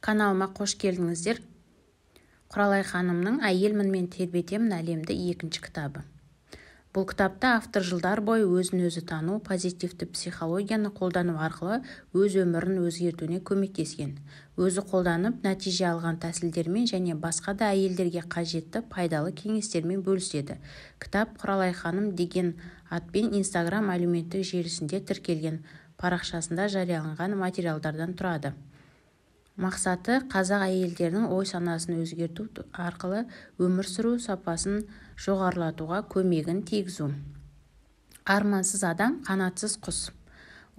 Каналыма қош келдіңіздер. Құралай ханымның «Әйелмін мен тербетемін әлемді» екінші кітабы. Бұл кітапта автор жылдар бойы өзін-өзі тану, позитивті психологияны қолдану арқылы өз өмірін өзгертуіне көмектескен. Өзі қолданып, нәтиже алған тәсілдермен және басқа да әйелдерге қажетті пайдалы кеңестермен бөліседі. Кітап Құралай ханым деген атпен Instagram әлеуметтік желісінде тіркелген парақшасында жарияланған материалдардан тұрады. Мақсаты қазақ әйелдерінің ой-санасын өзгерту арқылы өмір сүру сапасын жоғарылатуға көмегін тигізу. Армансыз адам қанатсыз құс.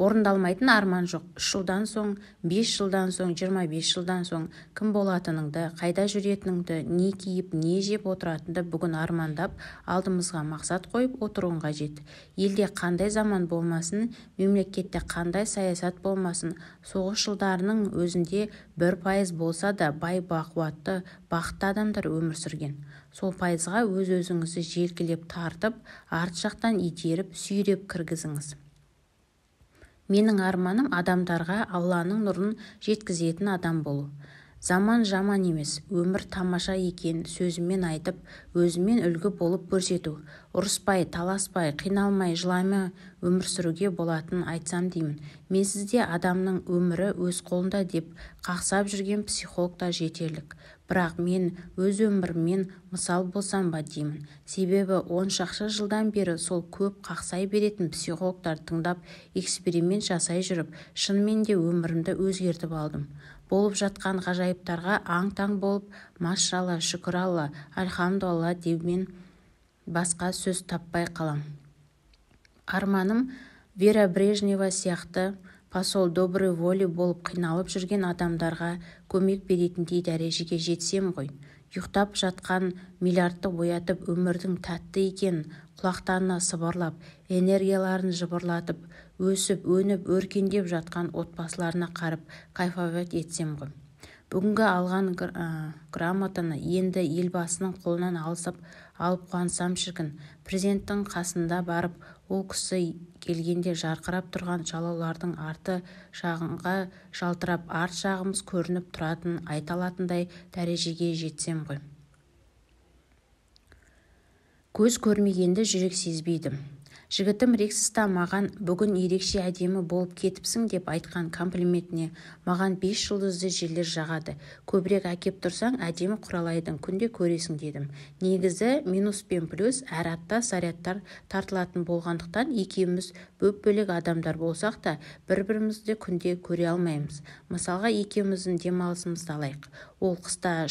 Орындалмайтын арман жоқ. 3 жылдан соң, 5 жылдан соң, 25 жылдан соң кім болатыныңды, қайда жүретініңді, не киіп, не жеп отыратынды бүгін армандап, алдымызға мақсат қойып отыруың қажет. Елде қандай заман болмасын, мемлекетте қандай саясат болмасын, соғыс жылдарының өзінде 1% болса да бай, бақуатты, бақытты адамдар өмір сүрген. Сол пайызға өз-өзіңізді желкелеп тартып, арт жақтан итеріп, сүйреп кіргізіңіз. Менің арманым адамдарға Алланың нұрын жеткізетін адам болу. Заман жаман емес, өмір тамаша екен сөзімен айтып, өзімен үлгі болып көрсету. Ұрыспай, таласпай, қиналмай, жыламай өмір сүруге болатынын айтсам деймін. Мен сізде адамның өмірі өз қолында деп қақсап жүрген психологтар жетерлік. Бірақ мен өз өміріммен мысал болсам ба деймін. Себебі 10 шақты жылдан бері сол көп қақсай беретін психологтар тыңдап, эксперимент жасай жүріп, шынымен де өмірімді өзгертіп алдым. Болып жатқан ғажайыптарға аң-таң болып, машалла, шүкір Алла, альхамдулилла деумен басқа сөз таппай қалам. Арманым Вера Брежнева сияқты посол доброй воли болып қиналып жүрген адамдарға көмек беретіндей дәрежеге жетсем ғой. Ұйықтап жатқан миллиардты оятып, өмірдің тәтті екенін құлақтарына сыбырлап, энергияларын жыбырлатып, өсіп, өніп, өркендеп жатқан отбасыларына қарып кайфовать етсем ғой. Бүгінгі алған грамотаны енді елбасының қолынан алып қуансам шіркін. Президенттің қасында барып, ол кісі келгенде жарқырап тұрған жалаулардың арты жағынға жалтырап, арт жағымыз көрініп тұратын айта алатындай дәрежеге жетсем ғой. Көз көрмегенді жүрек сезбейді. Жігітім Рексиста маған бүгін ерекше әдемі болып кетіпсің деп айтқан комплиментіне маған 5 жұлдызды жерлер жағады. Көбірек әкеп тұрсаң, әдемі Құралайдың күнде көресің дедім. Негізі минус пен плюс әр атта зарядтар тартылатын болғандықтан екеуміз бөлек адамдар болсақ та бір-бірімізді күнде көре алмаймыз. Мысалға екеуміздің демалысымызды алайық. Ол қыста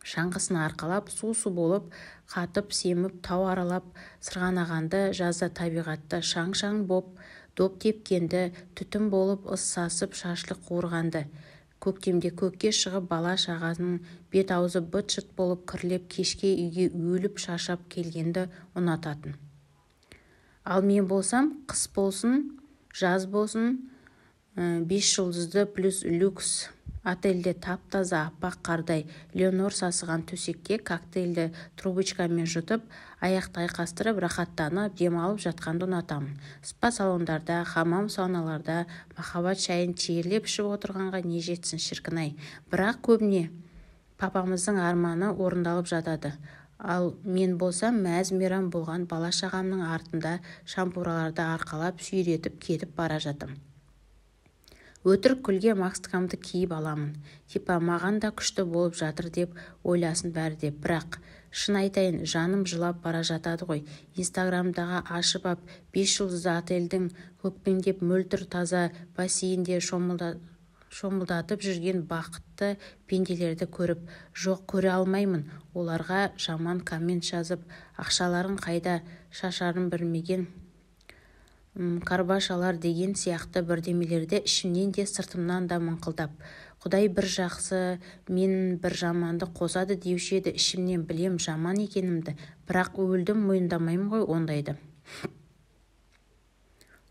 шаңғысын арқалап, су болып, қатып, семіп, тау аралап, сырғанағанды, жазда табиғатта шаң-шаң боп, доп тепкенді, түтін болып, ыс сасып, шашлық қуырғанды. Көктемде көкке шығып, бала-шағаның бет-аузы быт-шыт болып, кірлеп, кешке үйге өліп, шаршап келгенді ұнататын. Ал мен болсам, қыс болсын, жаз болсын, 5 жұлдызды плюс люкс отельде тап-таза аппақ қардай Леонор сасыған төсекте коктейльді трубочкамен жұтып, аяқты айқастырып, рахаттанып, демалып жатқанды ұнатамын. Спа салондарда, хамам сауналарда махаббат шайын чиірлеп ішіп отырғанға не жетсін шіркін-ай. Бірақ көбіне папамыздың арманы орындалып жатады. Ал мен болсам мәз-мейрам болған бала-шағамның артында шампураларды арқалап сүйретіп кетіп бара жатым. Өтірік күлге максткамды киіп аламын. Типа маған да күшті болып жатыр деп ойласын бәрі деп. Бірақ шын айтайын, жаным жылап бара жатады ғой. Инстаграмдағы ашып ап 5 жұлдызды отельдің көкпеңдеп мөлтір таза бассейнде шомылдатып жүрген бақытты пенделерді көріп, жоқ көре алмаймын. Оларға жаман коммент жазып, ақшаларын қайда шашарын білмеген карбашалар деген сияқты бірдемелерді ішімнен де сыртымнан да мыңқылдап. Құдай бір жақсы, мен бір жаманды қосады деуші еді, ішімнен білем жаман екенімді, бірақ өлдім мойындамаймын ғой ондайды.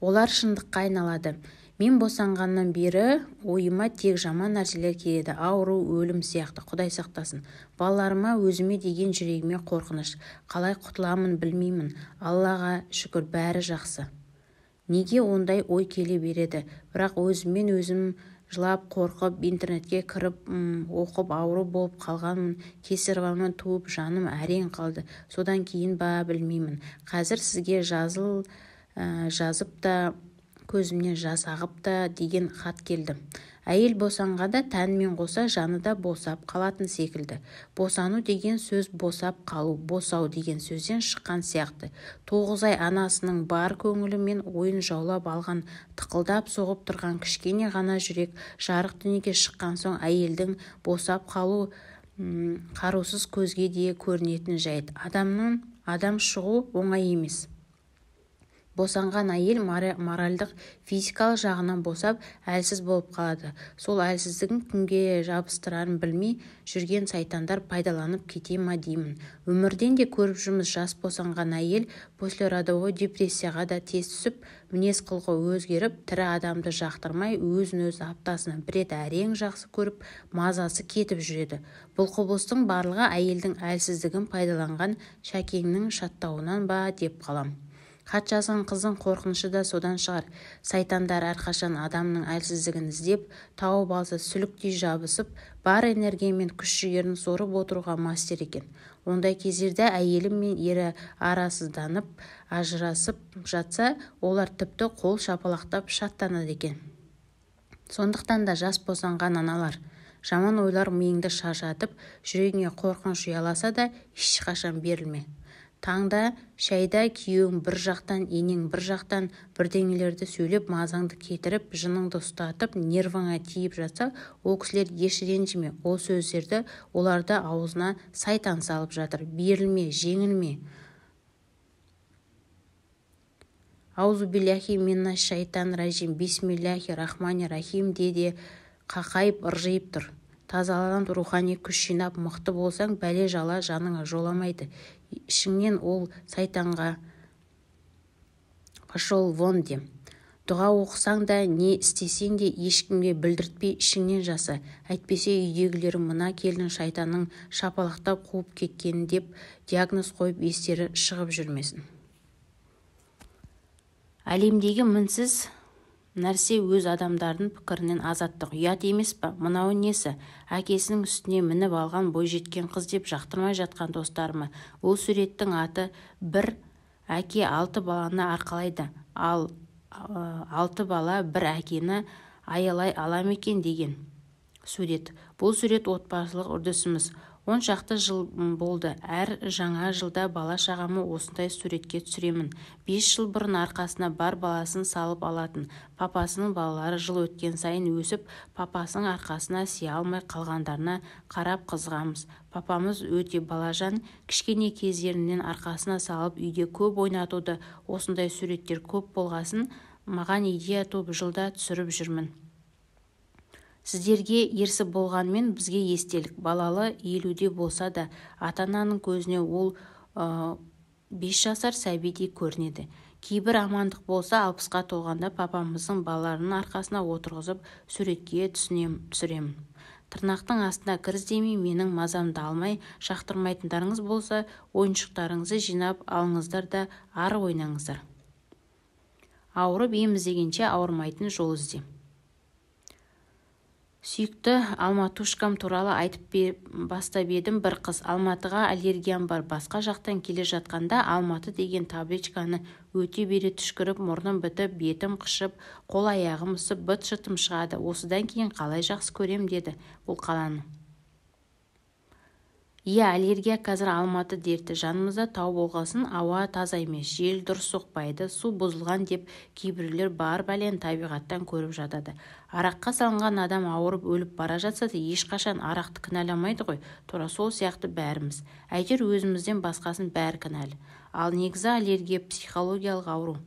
Олар шындыққа айналады. Мен босанғаннан бері ойыма тек жаман нәрселер келеді, ауру, өлім сияқты, Құдай сақтасын. Балаларыма, өзіме деген жүрегіме қорқыныш. Қалай құтыламын білмеймін. Аллаға шүкір бәрі жақсы. Неге ондай ой келе береді, бірақ өзім жылап қорқып интернетке кіріп оқып ауру болып қалғанмын. Кесареямен туып жаным әрең қалды. Содан кейін ба білмеймін. Қазір сізге жазып та көзімнен жас ағып та деген хат келді. Әйел босанғанда тәнімен қоса жаны да босап қалатын секілді. Босану деген сөз босап қалу, босау деген сөзден шыққан сияқты. 9 ай анасының бар көңілі мен ойын жаулап алған, тықылдап соғып тұрған кішкене ғана жүрек жарық дүниеге шыққан соң әйелдің босап қалу қарусыз көзге де көрінетін жайт. Адам шығу оңай емес. Босанған әйел моральдық, физикалық жағынан босап, әлсіз болып қалады. Сол әлсіздігін кімге жабыстырарын білмей жүрген сайтандар пайдаланып кете ма деймін. Өмірден де көріп жүрміз, жас босанған әйел послеродовой депрессияға да тез түсіп, мінез-құлқы өзгеріп, тірі адамды жақтырмай, өзін-өзі аптасына бір рет әрең жақсы көріп, мазасы кетіп жүреді. Бұл құбылыстың барлығы әйелдің әлсіздігін пайдаланған Шәкеңнің шаттауынан ба деп қалам. Хат жазған қыздың қорқынышы да содан шығар. Сайтандар әрқашан адамның әлсіздігін іздеп, тауып алса сүліктей жабысып, бар энергия мен күш-жігерін сорып отыруға мастер екен. Ондай кездерде әйелі мен ері арасызданып, ажырасып жатса, олар тіпті қол шапалақтап шаттанады екен. Сондықтан да жас босанған аналар, жаман ойлар миыңды шаршатып, жүрегіңе қорқыныш ұяласа да ешқашан берілме. Таңда шайда күйеуің бір жақтан, енең бір жақтан бірдеңелерді сөйлеп, мазаңды кетіріп, жыныңды ұстатып, нервыңа тиіп жатса, ол кісілер еш ренжіме. Ол сөздерді оларды аузына сайтан салып жатыр. Берілме, жеңілме. Аузубилляхи миннаш шайтан ражим, бисмиллахи рахмани рахим де қақайып ыржиып тұр. Тазаланып, рухани күш жинап, мықты болсаң, бәле-жала жаныңа жоламайды. Ішіңнен ол сайтанға пошел вон де. Дұға оқысаң да, не істесең де ешкімге білдіртпей ішіңнен жаса. Әйтпесе үйдегілері мына келін шайтанның шапалақтап қуып кеткені деп диагноз қойып естері шығып жүрмесін. Әлемдегі мінсіз нәрсе өз адамдардың пікірінен азаттық. Ұят емес па? Мынау несі? Әкесінің үстіне мініп алған бойжеткен қыз деп жақтырмай жатқан достарыма. Ол суреттің аты бір әке 6 баланы арқалайды. Ал 6 бала бір әкені аялай ала ма екен деген сурет. Бұл сурет отбасылық үрдісіміз. 10 шақты жыл болды. Әр жаңа жылда бала-шағамы осындай суретке түсіремін. 5 жыл бұрын арқасына бар баласын салып алатын. Папасының балалары жыл өткен сайын өсіп, папасының арқасына сия алмай қалғандарына қарап қызғамыз. Папамыз өте балажан, кішкене кездерінен арқасына салып үйде көп ойнатуды, осындай суреттер көп болғасын, маған идея туып жылда түсіріп жүрмін. Сіздерге ерсі болғанмен бізге естелік. Балалы 50-де болса да, ата-ананың көзіне ол 5 жасар сәбидей көрінеді. Кейбір амандық болса 60-қа толғанда папамыздың балаларының арқасына отырғызып суретке түсіремін. Тырнақтың астына кір іздемей, менің мазамды алмай, шақтырмайтындарыңыз болса, ойыншықтарыңызды жинап алыңыздар да ары ойнаңыздар. Ауырып ем іздегенше ауырмайтын жол ізде. Сүйікті алматушкам туралы айтып бастап едім. Бір қыз: Алматыға аллергиям бар. Басқа жақтан келе жатқанда Алматы деген табличканы өте бере түшкіріп, мұрным бітіп, бетім қышып, қол-аяғым ысып, быт-шытым шығады. Осыдан кейін қалай жақсы көрем деді бұл қаланы. Аллергия қазір Алматы дерті. Жанымызда тау болғасын, ауа таза емес, жел дұрыс соқпайды, су бұзылған деп кейбіреулер бар бәлен табиғаттан көріп жатады. Араққа салынған адам ауырып өліп бара жатса да ешқашан арақты кінәламайды ғой. Тура сол сияқты бәріміз. Әйтеуір өзімізден басқасын бәрі кінәлі. Ал негізі аллергия психологиялық ауру.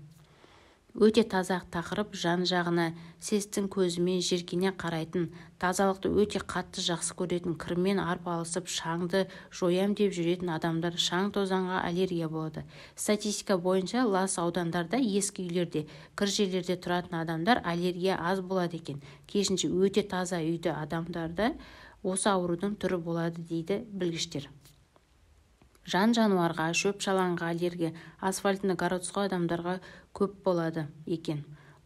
Өте таза тақырып, жан-жағына сестің көзімен жеркене қарайтын, тазалықты өте қатты жақсы көретін, кірмен арпалысып, шаңды жоям деп жүретін адамдар шаң-тозаңға аллергия болады. Статистика бойынша лас аудандарда, ескі үйлерде, кір жерлерде тұратын адамдар аллергия аз болады екен. Керісінше өте таза үйді адамдарда осы аурудың түрі болады дейді білгіштер. Жан-жануарға, шөп-шалаңға аллергия асфальтны городской адамдарға көп болады екен.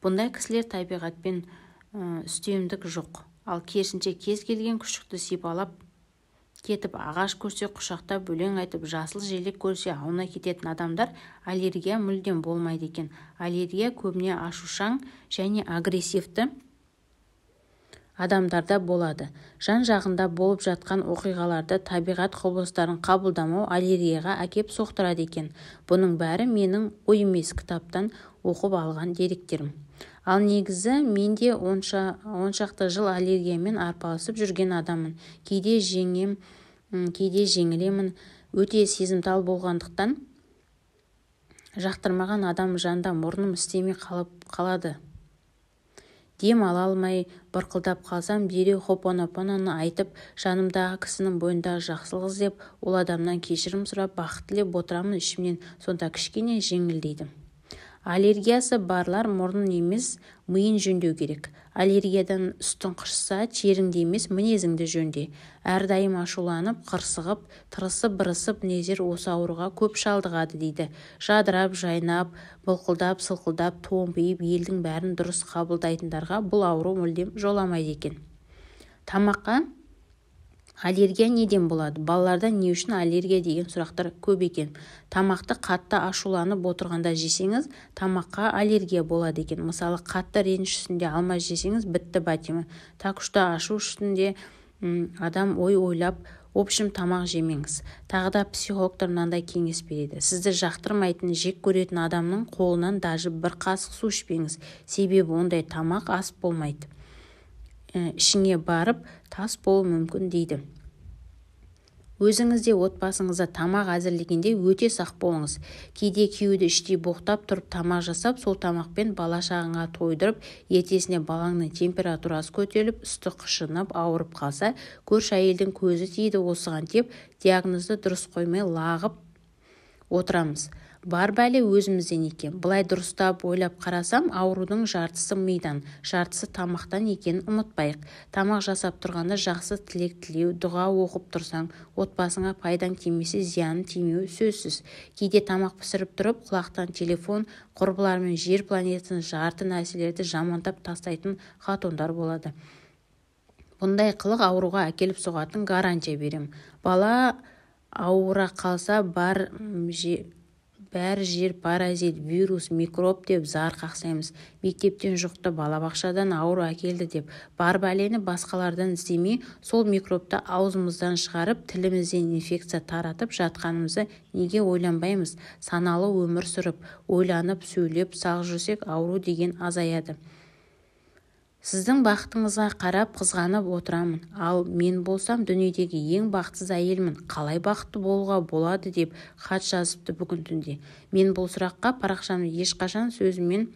Бұндай кісілер табиғатпен үстемдік жоқ. Ал керісінше кез келген күшікті сипалап кетіп, ағаш көрсе құшақтап өлең айтып, жасыл желек көрсе ауына кететін адамдар аллергия мүлдем болмайды екен. Аллергия көбіне ашушаң және агрессивті адамдарда болады. Жан-жағында болып жатқан оқиғаларды, табиғат құбылыстарын қабылдамау аллергияға әкеп соқтырады екен. Бұның бәрі менің ой емес, кітаптан оқып алған деректерім. Ал негізі мен де оншақты жыл аллергиямен арпалысып жүрген адаммын. Кейде жеңем, кейде жеңілемін. Өте сезімтал болғандықтан жақтырмаған адам жанда мұрным істемей қалады. Дем ала алмай бұрқылдап қалсам, дереу хопонопононы айтып, жанымдағы кісінің бойындағы жақсылық іздеп, ол адамнан кешірім сұрап, бақыт тілеп отырамын. Ішімнен сонда кішкене жеңілдейді. Аллергиясы барлар мұрнын емес, миын жөндеу керек. Аллергиядан үстін қышса, теріңді емес, мінезіңді жөнде. Әрдайым ашуланып, қырсығып, тырысып-бырысып мінездер осы ауруға көп шалдығады дейді. Жадырап, жайнап, былқылдап, сылқылдап, томпиып, елдің бәрін дұрыс қабылдайтындарға бұл ауру мүлдем жоламайды екен. Тамаққа аллергия неден болады? Балаларда не үшін аллергия деген сұрақтар көп екен. Тамақты қатты ашуланып отырғанда жесеңіз, тамаққа аллергия болады екен. Мысалы, қатты реніш үстінде алма жесеңіз, бітті бәтемі. Такушта ашу үстінде адам ойлап, общем, тамақ жемеңіз. Тағы да психологтар мынандай кеңес береді. Сізді жақтырмайтын, жек көретін адамның қолынан даже бір қасық су ішпеңіз. Себебі ондай тамақ ас болмайды. Ішіңе барып тас болуы мүмкін дейді. Өзіңізде отбасыңызда тамақ әзірлегенде өте сақ болыңыз. Кейде күйеуді іштей боқтап тұрып тамақ жасап, сол тамақпен бала-шағаңа тойдырып, ертесіне балаңның температурасы көтеріліп, үсті қышынып, ауырып қалса, көрші әйелдің көзі тиді осыған деп, диагнозды дұрыс қоймай лағып отырамыз. Бар бәле өзімізден екен. Бұлай дұрыстап ойлап қарасам, аурудың жартысы мидан, жартысы тамақтан екенін ұмытпайық. Тамақ жасап тұрғанда жақсы тілек тілеу, дұға оқып тұрсаң, отбасыңа пайдаң тимесе, зияны тимеуі сөзсіз. Кейде тамақ пісіріп тұрып, құлақтан телефон, құрбылармен жер планетасын жарты нәрселерді жамандап тастайтын хатондар болады. Бұндай қылық ауруға әкеліп соғатын гарантия берем. Бала ауыра қалса бәрі жер паразит, вирус, микроб деп зар қақсаймыз. Мектептен жұқты, балабақшадан ауру әкелді деп бар бәлені басқалардан іздемей, сол микробты аузымыздан шығарып, тілімізден инфекция таратып жатқанымызды неге ойланбаймыз? Саналы өмір сүріп, ойланып, сөйлеп, сақ жүрсек, ауру деген азаяды. Сіздің бақытыңызға қарап қызғанып отырамын. Ал мен болсам дүниедегі ең бақытсыз әйелмін. Қалай бақытты болуға болады деп хат жазыпты бүгін түнде. Мен бұл сұраққа парақшамды ешқашан сөзіммен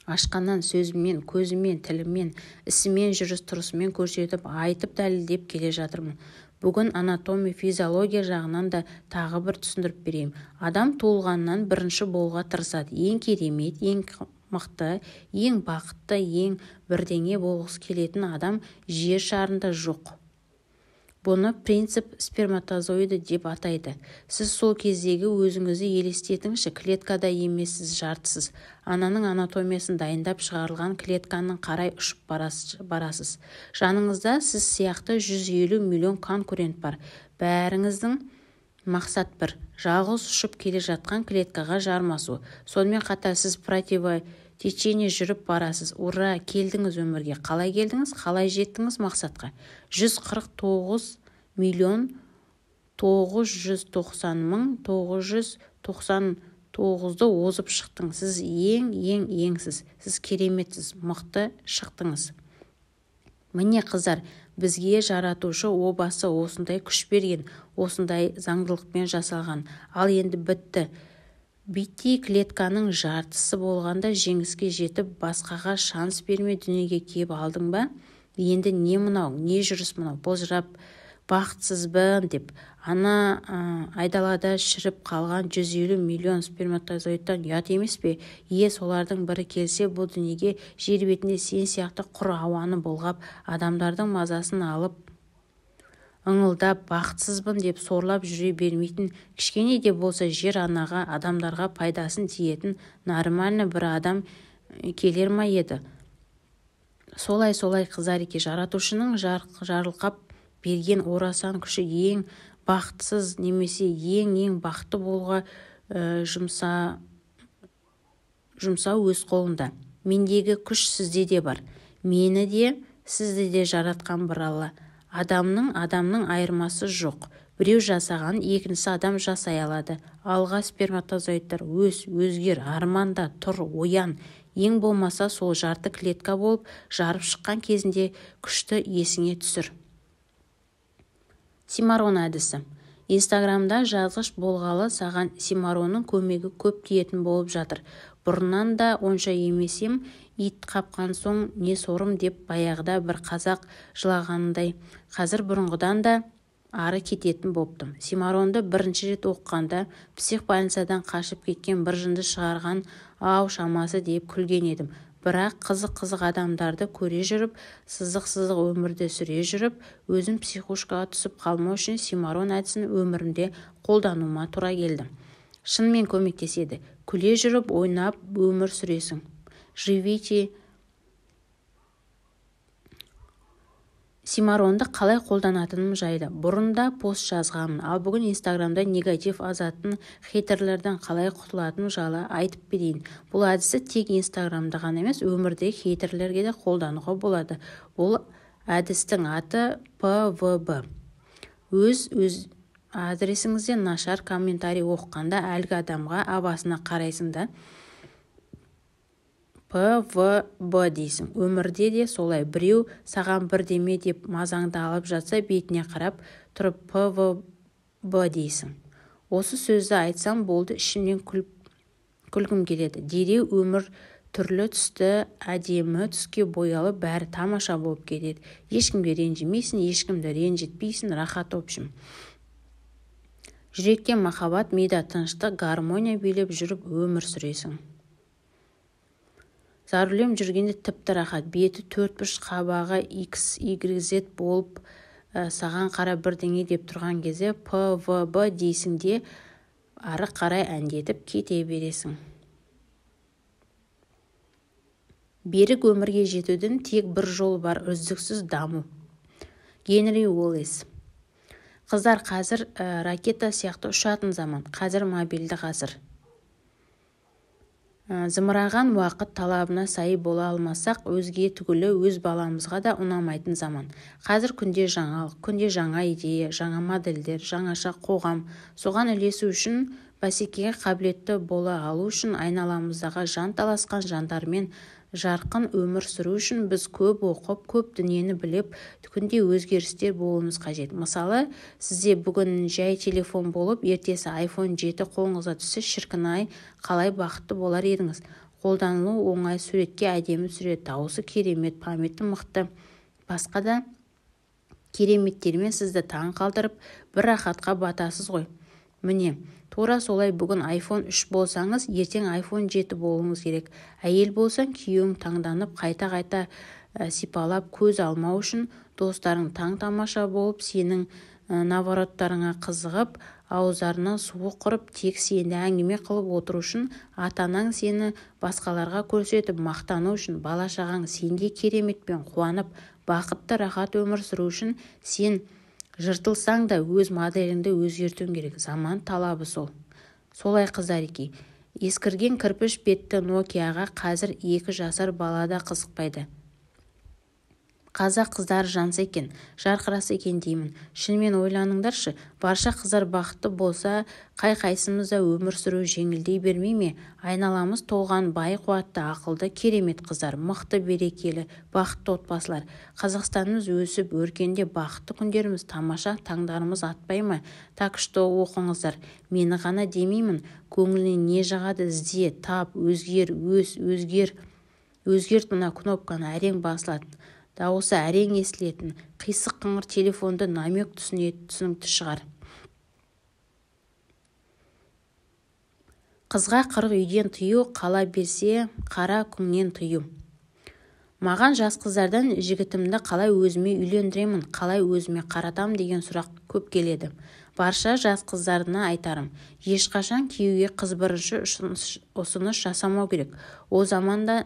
ашқаннан сөзіммен, көзіммен, тіліммен, ісімен, жүріс-тұрысымен көрсетіп, айтып дәлелдеп келе жатырмын. Бүгін анатомия, физиология жағынан да тағы бір түсіндіріп берейін. Адам туылғаннан бірінші болуға тырысады. Ең керемет, ең мықты, ең бақытты, ең бірдеңе болғысы келетін адам жер шарында жоқ. Бұны принцип сперматозоиды деп атайды. Сіз сол кездегі өзіңізді елестетіңізші, клеткада емессіз, жартысыз. Ананың анатомиясын дайындап шығарылған клетканың қарай ұшып барасыз. Жаныңызда сіз сияқты 150 миллион конкурент бар. Бәріңіздің мақсат бір, жалғыз ұшып келе жатқан клеткаға жармасу. Сонымен қатар сіз противотечение жүріп барасыз. Ура, келдіңіз өмірге. Қалай келдіңіз? Қалай жеттіңіз мақсатқа? 149 миллион 990 мың 999-ды озып шықтыңыз. Сіз еңсіз. Сіз кереметсіз, мықты шықтыңыз. Міне қыздар, бізге жаратушы обасы осындай күш берген, осындай заңдылықпен жасалған. Ал енді бітті. Биттей клетканың жартысы болғанда жеңіске жетіп, басқаға шанс бермей дүниеге кеп алдың ба? Енді не мынау, не жүріс мынау, бозжырап бақытсызбын деп. Ана айдалада шіріп қалған 150 миллион сперматозоидтан ұят емес пе? Солардың бірі келсе, бұл дүниеге жер бетінде сен сияқты құр ауаны болғап, адамдардың мазасын алып, ыңылдап, бақытсызбын деп сорлап жүре бермейтін, кішкене де болса жер анаға, адамдарға пайдасын тиетін нормальный бір адам келер ма еді? Солай қыздар еке, жаратушының жарылқап берген орасан күші ең бақытсыз немесе ең бақытты болуға жұмсау өз қолында. Мендегі күш сізде де бар. Мені де, сізді де жаратқан бір Алла. Адамның айырмасы жоқ. Біреу жасаған, екіншісі адам жасай алады. Алға сперматозоидтар өзгер, арманда, тұр, оян. Ең болмаса сол жарты клетка болып жарып шыққан кезінде күшті есіңе түсір. Симарон әдісі. Инстаграмда жазғыш болғалы саған Симаронның көмегі көп тиетін болып жатыр. Бұрыннан да онша емесем, ит қапқан соң не сорым деп баяғыда бір қазақ жылағанындай, қазір бұрынғыдан да ары кететін боптым. Симаронды бірінші рет оқығанда психбольницадан қашып кеткен бір жынды шығарған ау шамасы деп күлген едім. Бірақ қызық адамдарды көре жүріп, сызық өмірді сүре жүріп, өзім психушкаға түсіп қалмау үшін Симарон әдісін өмірімде қолдануыма тура келді. Шынымен көмектеседі. Күле жүріп, ойнап өмір сүресің. Живите. Симаронды қалай қолданатыным жайлы бұрында пост жазғанмын, ал бүгін Инстаграмда негатив азатын хейтерлерден қалай құтылатыным жайлы айтып берейін. Бұл әдісі тек Инстаграмда ғана емес, өмірде хейтерлерге де қолдануға болады. Бұл әдістің аты ПВБ. Өз адресіңізде нашар комментарий оқығанда әлгі адамға абасына қарайсың да ПВБ дейсің. Өмірде де солай. Біреу саған бірдеме деп мазаңды алып жатса, бетіне қарап тұрып ПВБ дейсің. Осы сөзді айтсам болды, ішімнен күлгім келеді. Дереу өмір түрлі түсті, әдемі түске боялып, бәрі тамаша болып кетеді. Ешкімге ренжімейсің, ешкімді ренжітпейсің, рахат общем. Жүректе махаббат, мида тыныштық, гармония билеп жүріп өмір сүресің. Зарулем жүргенде тіпті рахат, беті 4-3 қабағы X, Y, Z болып саған қара бірдеңе деп тұрған кезде ПВБ дейсің де ары қарай әндетіп кете бересің. Берік өмірге жетудің тек бір жолы бар, үздіксіз даму. Генри Уоллес. Қыздар, қазір ракета сияқты ұшатын заман, қазір мобильді ғасыр. Зымыраған уақыт талабына сай бола алмасақ, өзге түгілі өз баламызға да ұнамайтын заман. Қазір күнде жаңалық, күнде жаңа идея, жаңа модельдер, жаңаша қоғам. Соған үлесу үшін, бәсекеге қабілетті бола алу үшін, айналамыздағы жан таласқан жандармен жарқын өмір сүру үшін біз көп оқып, көп дүниені біліп, күнде өзгерістер болуымыз қажет. Мысалы, сізде бүгін жай телефон болып, ертесі iPhone 7 қолыңызға түссе, шіркін-ай, қалай бақытты болар едіңіз. Қолданылу оңай, суретке әдемі түсіреді, дауысы керемет, памяті мықты. Басқа да кереметтермен сізді таң қалдырып, бір рахатқа батасыз ғой. Міне, тура солай бүгін iPhone 3 болсаңыз, ертең iPhone 7 болуыңыз керек. Әйел болсаң, күйеуің таңданып, қайта сипалап көз алмау үшін, достарың таң-тамаша болып, сенің навороттарыңа қызығып, ауыздарынан суы құрып, тек сені әңгіме қылып отыру үшін, ата-анаң сені басқаларға көрсетіп, мақтану үшін, бала-шағаң сенде кереметпен қуанып, бақытты рахат өмір сүру үшін, сен жыртылсаң да өз моделіңді өзгертуің керек. Заман талабы сол. Солай қыздар еке. Ескірген кірпіш бетті Nokiaға қазір 2 жасар бала да қызықпайды. Қазақ қыздар жанса екен, жарқыраса екен деймін. Шынымен ойланыңдаршы, барша қыздар бақытты болса, қай-қайсымыз да өмір сүру жеңілдей бермей ме? Айналамыз толған бай, қуатты, ақылды, керемет қыздар, мықты, берекелі, бақытты отбасылар. Қазақстанымыз өсіп, өркенде бақытты күндеріміз, тамаша таңдарымыз атпай ма? Так что оқыңыздар. Мені ғана демеймін, көңіліне не жағады, ізде, тап, өзгер, өзгерт мына кнопканы әрең басылатын. Дауысы әрең естілетін, қисық қыңыр телефонды намек түсінікті шығар. Қызға 40 үйден тыю, қала берсе қара күңнен тыю. Маған жас қыздардан жігітімді қалай өзіме үйлендіремін, қалай өзіме қаратам деген сұрақ көп келеді. Барша жас қыздарына айтарым, ешқашан күйеуге қыз бірінші ұсыныс жасамау керек. О заманда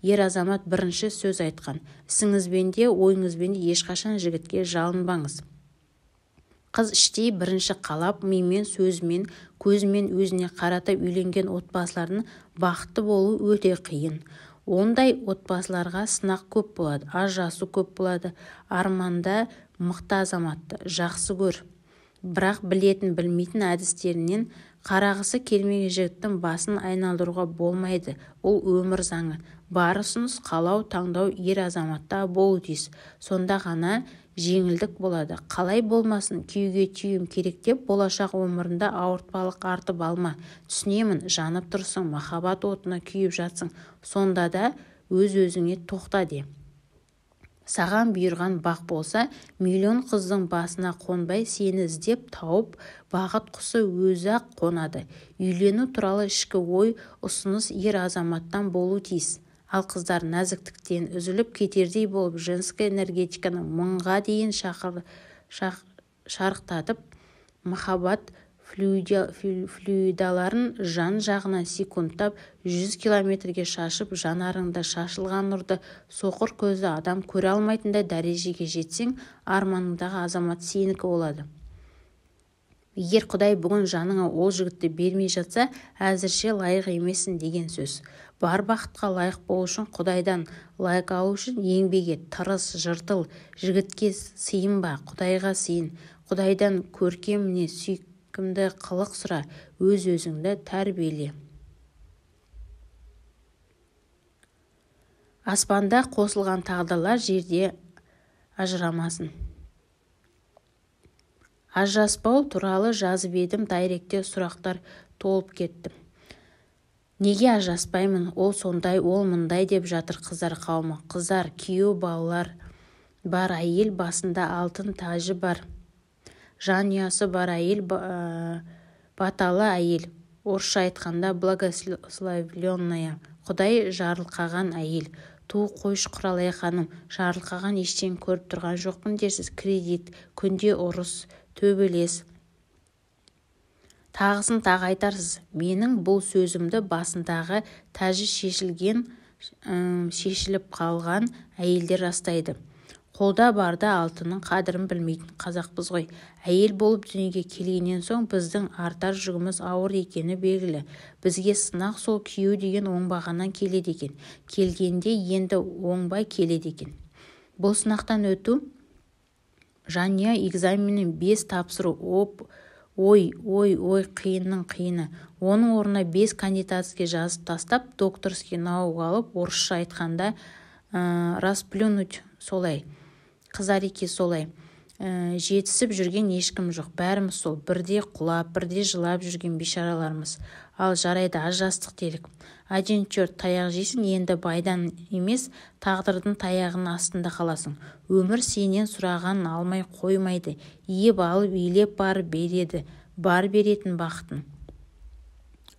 ер азамат бірінші сөз айтқан. Ісіңізбен де, ойыңызбен де ешқашан жігітке жалынбаңыз. Қыз іштей бірінші қалап, мимен, сөзімен, көзімен өзіне қаратып үйленген отбасылардың бақытты болу өте қиын. Ондай отбасыларға сынақ көп болады, ажырасу көп болады. Арманда мықты азаматты жақсы көр. Бірақ білетін, білмейтін әдістерінен қарағысы келмеген жігіттің басын айналдыруға болмайды. Ол өмір заңы. Бар ұсыныс, қалау, таңдау ер азаматта болу тиіс. Сонда ғана жеңілдік болады. Қалай болмасын, күйеуге түйім керек деп болашақ өмірінде ауыртпалық артып алма. Түсінемін, жанып тұрсың, махаббат отына күйіп жатсың. Сонда да өз-өзіңе тоқта де. Саған бұйырған бақ болса, миллион қыздың басына қонбай, сені іздеп тауып, бақыт құсы өзі-ақ қонады. Үйлену туралы ішкі ой, ұсыныс ер азаматтан болу тиіс. Ал қыздар нәзіктіктен үзіліп кетердей болып, женская энергетиканы мыңға дейін шарықтатып, махаббат флюидаларын жан жағына секундтап 100 километрге шашып, жанарыңда шашылған нұрды соқыр көзі адам көре алмайтындай дәрежеге жетсең, арманыңдағы азамат сенікі болады. Егер Құдай бүгін жаныңа ол жігітті бермей жатса, әзірше лайық емессің деген сөз. Бар бақытқа лайық болу үшін, Құдайдан лайық алу үшін еңбек ет, тырыс, жыртыл. Жігітке сыйынба, Құдайға сыйын. Құдайдан көркеміне сүйкімді қылық сұра, өз-өзіңді тәрбиеле. Аспанда қосылған тағдырлар жерде ажырамасын. Ажыраспау туралы жазып едім, дайректе сұрақтар толып кетті. Неге ажыраспаймын, ол сондай, ол мындай деп жатыр қыздар қауымы. Қыздар, күйеу, балалар бар әйел, басында алтын тажы бар. Жанұясы бар әйел, баталы әйел. Орысша айтқанда благословленная. Құдай жарылқаған әйел. Ту қойш Құралай ханым, жарылқаған ештен көріп тұрған жоқпын дерсіз. Кредит, күнде ұрыс, төбелес. Тағысын тағы айтарсыз. Менің бұл сөзімді басындағы тәжі шешіліп қалған әйелдер растайды. Қолда барда алтынның қадірін білмейтін қазақпыз ғой. Әйел болып дүниеге келгеннен соң біздің артар жүгіміз ауыр екені белгілі. Бізге сынақ сол күйеу деген оңбағаннан келеді екен. Келгенде енді оңбай келеді екен. Бұл сынақтан өту жанұя экзаменін 5 тапсыру. Ой, қиынның қиыны. Оның орнына 5 кандидатский жазып тастап, докторский наук алып, орысша айтқанда расплюнуть солай. Қызареке солай. Жетісіп жүрген ешкім жоқ. Бәріміз сол. Бірде құлап, бірде жылап жүрген бейшаралармыз. Ал жарайды, ажырастық делік. Один черт таяқ жейсің, енді байдан емес, тағдырдың таяғының астында қаласың. Өмір сенен сұрағанын алмай қоймайды. Иеп алып, илеп барып береді. Бар беретін бақытын.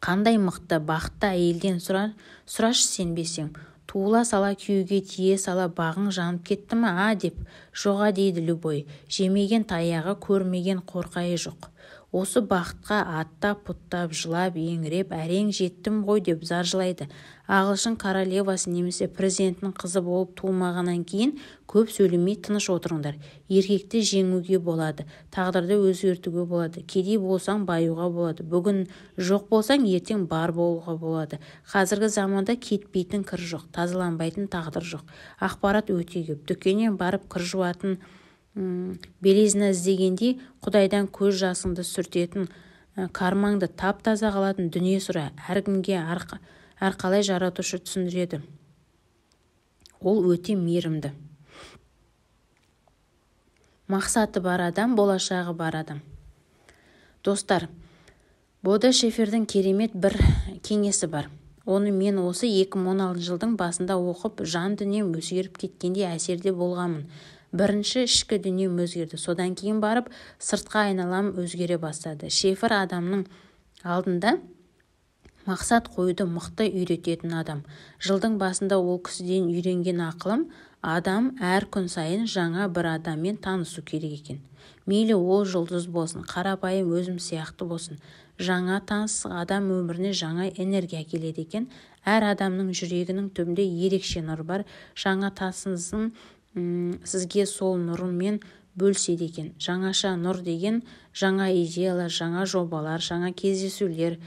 Қандай мықты, бақытты әйелден сұрашы сенбесең. Туыла сала күйеуге тие сала бағың жанып кетті ма, деп. Жоға дейді любой. Жемеген таяғы, көрмеген қорқайы жоқ. Осы бақытқа аттап, пұттап, жылап, еңіреп, әрең жеттім ғой деп заржылайды. Ағылшын королевасы немесе президентінің қызы болып туылмағаннан кейін көп сөйлемей тыныш отырыңдар. Еркекті жеңуге болады, тағдырды өзгертуге болады. Кедей болсаң баюға болады. Бүгін жоқ болсаң ертең бар болуға болады. Қазіргі заманда кетпейтін кір жоқ, тазаланбайтын тағдыр жоқ. Ақпарат өте көп. Дүкеннен барып кір жуатын белезіні іздегенде Құдайдан көз жасыңды сүртетін, кармаңды тап-таза қалатын дүние сұра. Әркімге әрқалай жаратушы түсіндіреді. Ол өте мейірімді. Мақсаты бар адам, болашағы бар адам. Достар, Бода Шефердің керемет бір кеңесі бар. Оны мен осы 2016 жылдың басында оқып, жан дүнием өзгеріп кеткенде әсерде болғамын. Бірінші ішкі дүнием өзгерді. Содан кейін барып, сыртқа айналам өзгере бастады. Шефер адамның алдында мақсат қоюды мықты үйрететін адам. Жылдың басында ол кісіден үйренген ақылым, адам әр күн сайын жаңа бір адаммен танысу керек екен. Мейлі ол жұлдыз болсын, қарапайым өзім сияқты болсын. Жаңа таныс адам өміріне жаңа энергия келеді екен. Әр адамның жүрегінің түбінде ерекше нұр бар. Жаңа танысыңыздың сізге сол нұрымен бөліседі екен. Жаңаша нұр деген жаңа идеялар, жаңа жобалар, жаңа кездесулер,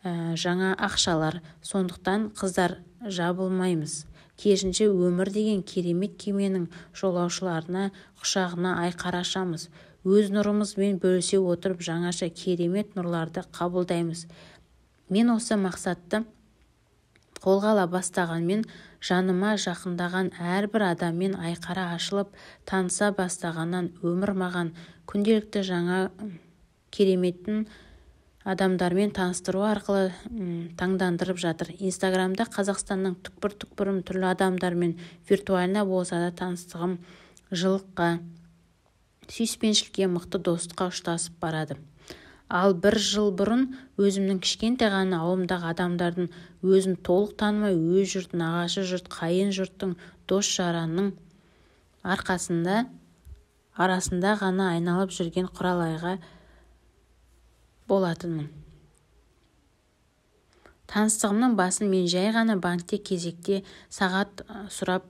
жаңа ақшалар. Сондықтан қыздар, жабылмаймыз. Керісінше өмір деген керемет кеменің жолаушыларына, құшағына айқара ашамыз. Өз нұрымызбен бөлісе отырып жаңаша керемет нұрларды қабылдаймыз. Мен осы мақсатты қолға ала бастағанмен жаныма жақындаған әрбір адаммен айқара ашылып таныса бастағаннан өмір маған күнделікті жаңа кереметтің адамдармен таныстыру арқылы таңдандырып жатыр. Инстаграмда Қазақстанның түкпір-түкпірін түрлі адамдармен виртуально болса да таныстығым жылыққа, сүйіспеншілікке, мықты достыққа ұштасып барады. Ал 1 жыл бұрын өзімнің кішкентай ғана ауылымдағы адамдардың өзін толық танымай, өз жұрт, нағашы жұрт, қайын жұрттың, дос-жаранның арасында ғана айналып жүрген құралайға болатынмын. Таныстығымның басын мен жай ғана банкте кезекте сағат сұрап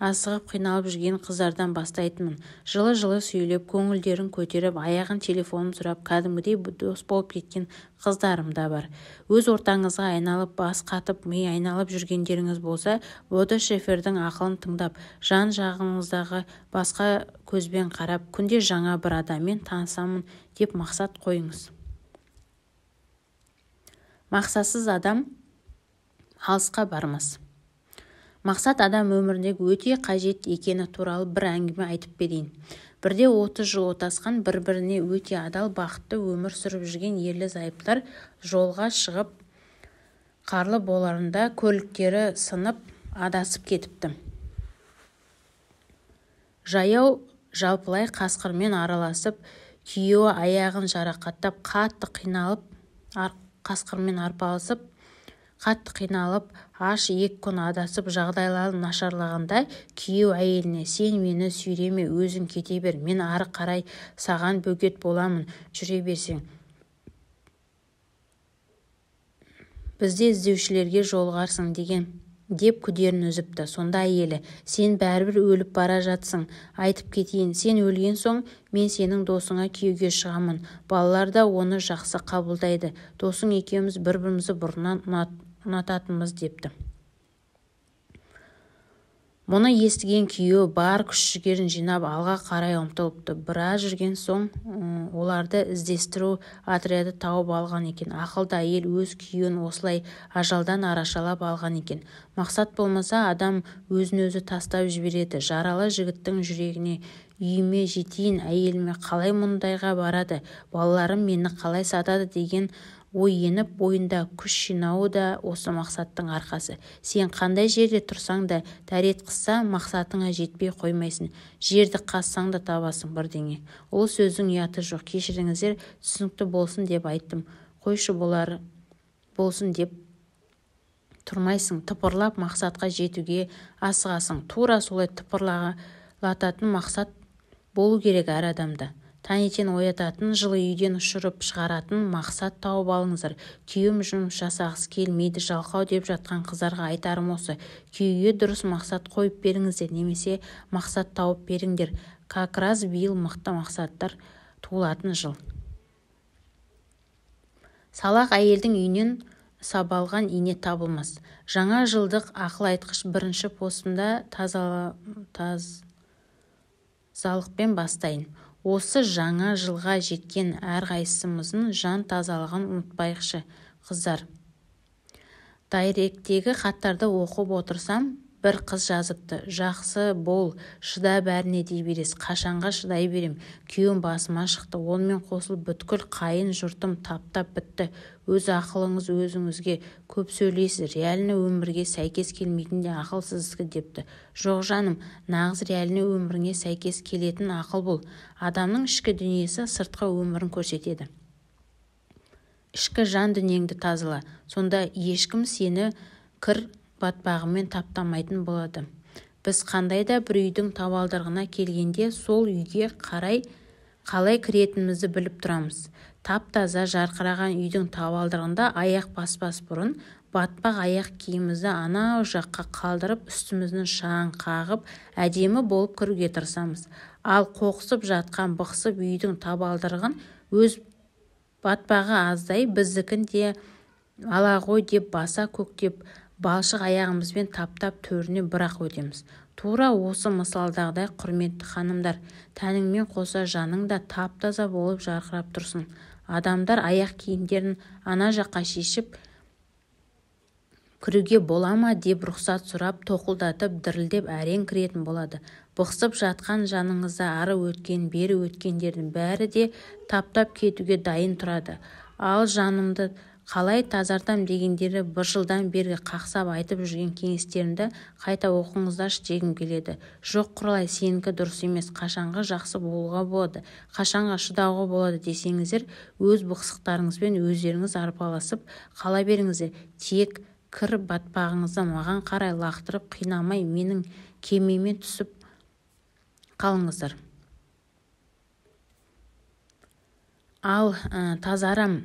асығып қиналып жүрген қыздардан бастайтынмын. Жылы-жылы сөйлеп, көңілдерін көтеріп, аяғын телефонын сұрап, кәдімгідей дос болып кеткен қыздарым да бар. Өз ортаңызға айналып, бас қатып, ми айналып жүргендеріңіз болса, Бодо Шефердің ақылын тыңдап, жан жағыңыздағы басқа көзбен қарап, күнде жаңа бір адаммен танысамын деп мақсат қойыңыз. Мақсатсыз адам алысқа бармас. Мақсат адам өміріндегі өте қажет екені туралы бір әңгіме айтып берейін. Бірде 30 жыл отасқан, бір-біріне өте адал, бақытты өмір сүріп жүрген ерлі-зайыптылар жолға шығып, қарлы боларында көліктері сынып, адасып кетіпті. Жаяу жалпылай қасқырмен араласып, күйеуі аяғын жарақаттап, қатты қиналып, қасқырмен арпалысып, аш 2 күн адасып жағдайлары нашарлағанда күйеу әйеліне: сен мені сүйреме, өзің кете бер, мен ары қарай саған бөгет боламын, жүре берсең. Бізде іздеушілерге жолығарсың деп күдерін үзіпті. Сонда әйелі: сен бәрібір өліп бара жатсың, айтып кетейін, сен өлген соң мен сенің досыңа күйеуге шығамын. Балалар да оны жақсы қабылдайды. Досың екеуміз бір-бірімізді бұрыннан ұнататынбыз депті. Мұны естіген күйеу бар күш-жігерін жинап алға қарай ұмтылыпты. Біраз жүрген соң оларды іздестіру отряды тауып алған екен. Ақылды әйел өз күйеуін осылай ажалдан арашалап алған екен. Мақсат болмаса, адам өзін-өзі тастап жібереді. Жаралы жігіттің жүрегіне: үйіме жетейін, әйеліме қалай мұндайға барады, балаларым мені қалай сатады деген ой еніп, бойында күш жинауы да осы мақсаттың арқасы. Сен қандай жерде тұрсаң да, дәрет қысса, мақсатыңа жетпей қоймайсың. Жерді қазсаң да табасың бірдеңе. Ол сөздің ұяты жоқ. Кешіріңіздер, түсінікті болсын деп айттым. Қойшы, болар болсын деп тұрмайсың. Тыпырлап мақсатқа жетуге асығасың. Тура солай тыпырлататын мақсат болу керек әр адамда. Таңертең оятатын, жылы үйден ұшырып шығаратын мақсат тауып алыңыздар. Күйеуім жұмыс жасағысы келмейді, жалқау деп жатқан қыздарға айтарым осы: күйеуге дұрыс мақсат қойып беріңіздер, немесе мақсат тауып беріңдер. Как раз биыл мықты мақсаттар туылатын жыл. Салақ әйелдің үйінен сабалған ине табылмас. Жаңа жылдық ақыл айтқыш бірінші постымда тазалықпен бастайын. Осы жаңа жылға жеткен әрқайсымыздың жан тазалығын ұмытпайықшы, қыздар. Дайректегі хаттарды оқып отырсам, бір қыз жазыпты: жақсы бол, шыда, бәріне дей берес. Қашанға шыдай берем? Күйеуім басыма шықты, онымен қосылып бүткіл қайын жұртым таптап бітті. Өз ақылыңыз өзіңізге, көп сөйлейсіз, реальны өмірге сәйкес келмейтін де ақылсыздық депті. Жоқ жаным, нағыз реальны өміріңе сәйкес келетін ақыл бұл. Адамның ішкі дүниесі сыртқы өмірін көрсетеді. Ішкі жан дүниеңді тазала, сонда ешкім сені кір батпағымен таптамайтын болады. Біз қандай да бір үйдің табалдырығына келгенде сол үйге қалай кіретінімізді біліп тұрамыз. Тап-таза жарқыраған үйдің табалдырығында аяқ баспас бұрын батпақ аяқ киімімізді анау жаққа қалдырып үстіміздің шаңын қағып әдемі болып кіруге тырысамыз. Ал қоқсып жатқан бықсып үйдің табалдырығын өз батпағы аздай біздікін де ала ғой деп баса көктеп балшық аяғымызбен таптап төріне бір-ақ өтеміз. Тура осы мысалдағыдай құрметті ханымдар, тәніңмен қоса жаның да тап-таза болып жарқырап тұрсын. Адамдар аяқ киімдерін ана жаққа шешіп кіруге бола ма деп рұқсат сұрап, тоқылдатып, дірілдеп әрең кіретін болады. Бықсып жатқан жаныңызда ары өткен, бері өткендердің бәрі де таптап кетуге дайын тұрады. Ал жанымды қалай тазартам дегендері бір жылдан бергі қақсап айтып жүрген кеңестерімді қайта оқыңыздаршы дегім келеді. Жоқ Құралай, сенікі дұрыс емес, қашанға жақсы болуға болады, қашанға шыдауға болады десеңіздер, өз бықсықтарыңызбен өздеріңіз арпаласып қала беріңіздер. Тек кір батпағыңызды маған қарай лақтырып қинамай менің кемеме түсіп қалыңыздар. Ал тазарам,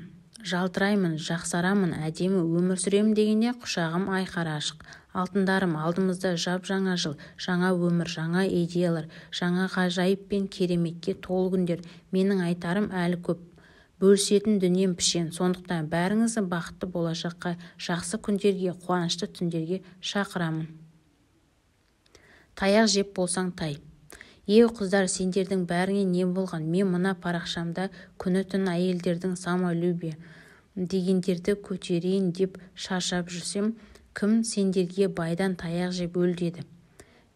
жалтыраймын, жақсарамын, әдемі өмір сүремін дегенде құшағым айқара ашық. Алтындарым, алдымызда жап-жаңа жыл, жаңа өмір, жаңа идеялар, жаңа ғажайып пен кереметке толы күндер. Менің айтарым әлі көп. Бөлісетін дүнием пішен. Сондықтан бәріңізді бақытты болашаққа, жақсы күндерге, қуанышты түндерге шақырамын. Таяқ жеп болсаң тай. Ей қыздар, сендердің бәріңе не болған? Мен мына парақшамда күні-түн әйелдердің самолюбие дегендерді көтерейін деп шаршап жүрсем, кім сендерге байдан таяқ жеп өл деді?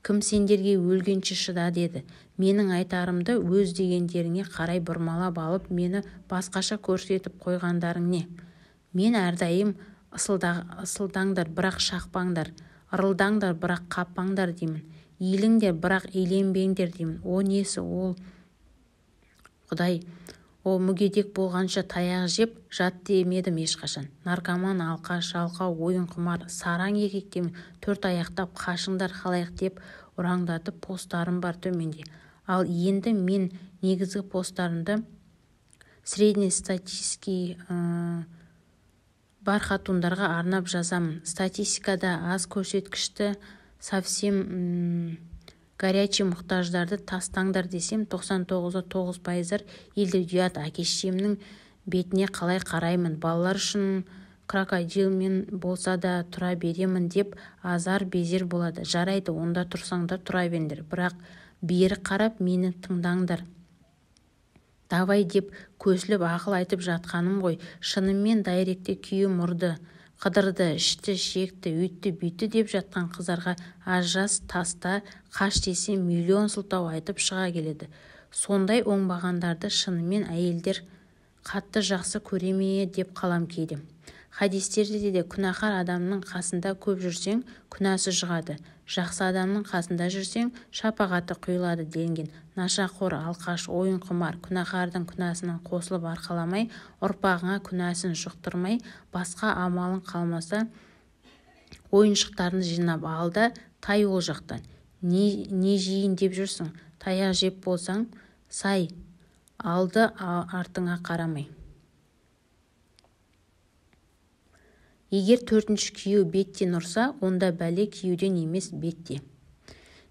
Кім сендерге өлгенше шыда деді? Менің айтарымды өз дегендеріңе қарай бұрмалап алып, мені басқаша көрсетіп қойғандарың не? Мен әрдайым ысылдаңдар, бірақ шақпаңдар, ырылдаңдар, бірақ қаппаңдар деймін. Иіліңдер, бірақ иленбеңдер деймін. О несі ол? Құдай, о мүгедек болғанша таяқ жеп жат демедім ешқашан. Наркоман, алқаш, жалқау, ойын құмар, сараң еркектемін, төрт аяқтап қашыңдар халайық деп ұраңдатып посттарым бар төменде. Ал енді мен негізгі посттарымды среднестатистический бар хатундарға арнап жазамын. Статистикада аз көрсеткішті совсем горячий мұқтаждарды тастаңдар десем, 99.9% елді ұят. Әке-шешемнің бетіне қалай қараймын? Балалар үшін крокодилмен болса да тұра беремін деп азар безер болады. Жарайды, онда тұрсаңдар тұра беріңдер, бірақ бері қарап мені тыңдаңдар. Давай деп көсіліп ақыл айтып жатқаным ғой. Шынымен дайректе күйім ұрды, қыдырды, ішті, шекті, үйтті, бүйтті деп жатқан қыздарға ажырас, таста, қаш десе миллион сылтау айтып шыға келеді. Сондай оңбағандарды шынымен әйелдер қатты жақсы көреме деп қалам кейде. Хадистерде де күнәһар адамның қасында көп жүрсең, күнәсі жығады. Жақсы адамның қасында жүрсең, шапағаты құйылады делінген. Нашақор, алқаш, ойын құмар, күнәһардың күнәсінің қосылып арқаламай, ұрпағыңа күнәсін жұқтырмай, басқа амалың қалмаса, ойыншықтарын жинап ал да тай ол жақтан. Не жейін деп жүрсің? Таяқ жеп болсаң, сай, алды артыңа қарамай. Егер төртінші күйеу беттен ұрса, онда бәле күйеуден емес бетте.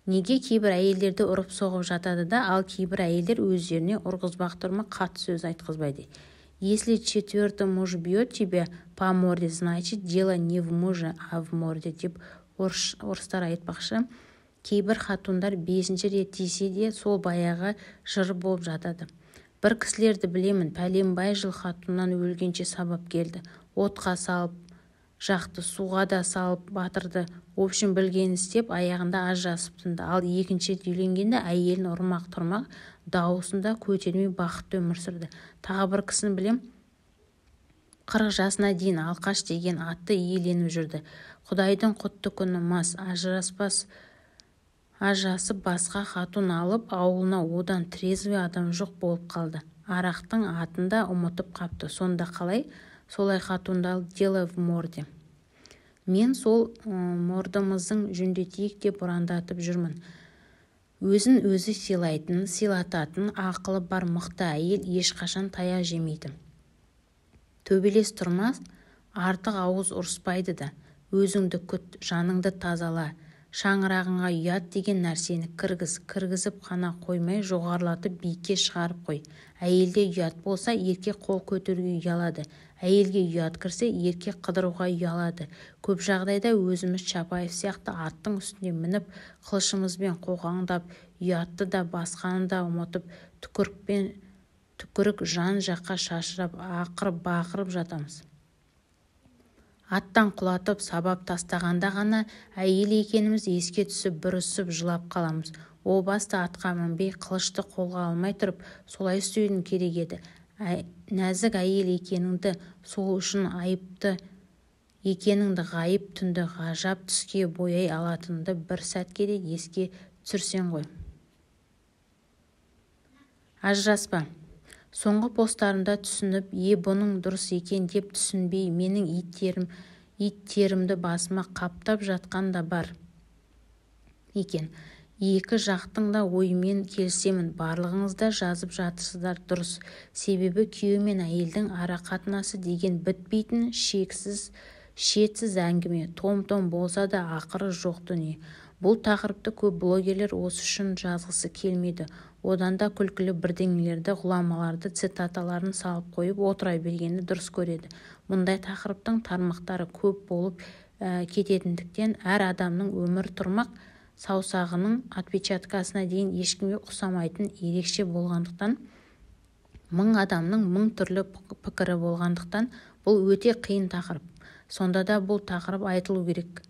Неге кейбір әйелдерді ұрып соғып жатады да, ал кейбір әйелдер өздеріне ұрғызбақ тұрмы қатты сөз айтқызбайды? Если четвертый муж бьет тебя по морде, значит, дело не в муже, а в морде деп орыстар айтпақшы. Кейбір хатундар 5-ші рет тисе де сол баяғы жыр болып жатады. Бір кісілерді білемін, пәленбай жыл хатуннан өлгенше сабап келді. Отқа салып жақты, суға да салып батырды. Общем білгенін істеп, аяғында ажырасып тынды. Ал екінші үйленгенде әйелін ұрмақ тұрмақ, дауысында көтермей бақытты өмір сүрді. Тағы бір кісіні білем, 40 жасына дейін алқаш деген атты иеленіп жүрді. Құдайдың құтты күні мас, ажырасып басқа хатун алып, ауылына одан трезвый адам жоқ болып қалды. Арақтың атын да ұмытып қапты. Сонда қалай? Солай хатундал дело в морде. Мен сол мордымыздың жөндетейік деп ұрандатып жүрмін. Өзін өзі сыйлайтын, сыйлататын ақылы бар мықты әйел ешқашан таяқ жемейді. Төбелес тұрмас, артық ауыз ұрыспайды да. Өзіңді күт, жаныңды тазала. Шаңырағыңа ұят деген нәрсені кіргізіп қана қоймай жоғарылатып биікке шығарып қой. Әйелде ұят болса, еркек қол көтеруге ұялады. Әйелге ұят кірсе, еркек қыдыруға ұялады. Көп жағдайда өзіміз Чапаев сияқты аттың үстіне мініп, қылышымызбен қоқаңдап, ұятты да басқаны да ұмытып, түкірік жан жаққа шашырап, бақырып жатамыз. Аттан құлатып, сабап тастағанда ғана әйел екеніміз еске түсіп, бүрісіп, жылап қаламыз. О баста атқа мінбей, қылышты қолға алмай тұрып, солай істеудің керек еді. Нәзік әйел екеніңді, сол үшін айыпты екеніңді ғайып түнді ғажап түске бояй алатынды бір сәтке де еске түсірсең ғой. Ажыраспа. Соңғы посттарымда түсініп, бұның дұрыс екен деп түсінбей, менің иттерімді басыма қаптап жатқан да бар екен. Екі жақтың да ойымен келісемін. Барлығыңыз да жазып жатырсыздар, дұрыс. Себебі күйеу мен әйелдің ара қатынасы деген бітпейтін шетсіз әңгіме. Том-том болса да ақыры жоқ дүние. Бұл тақырыпты көп блогерлер осы үшін жазғысы келмейді. Одан да күлкілі бірдеңелерді, ғұламаларды, цитаталарын салып қойып отыра бергенді дұрыс көреді. Мұндай тақырыптың тармақтары көп болып кететіндіктен әр адамның өмір тұрмақ саусағының отпечаткасына дейін ешкімге ұқсамайтын ерекше болғандықтан, мың адамның мың түрлі пікірі болғандықтан бұл өте қиын тақырып. Сонда да бұл тақырып айтылу керек.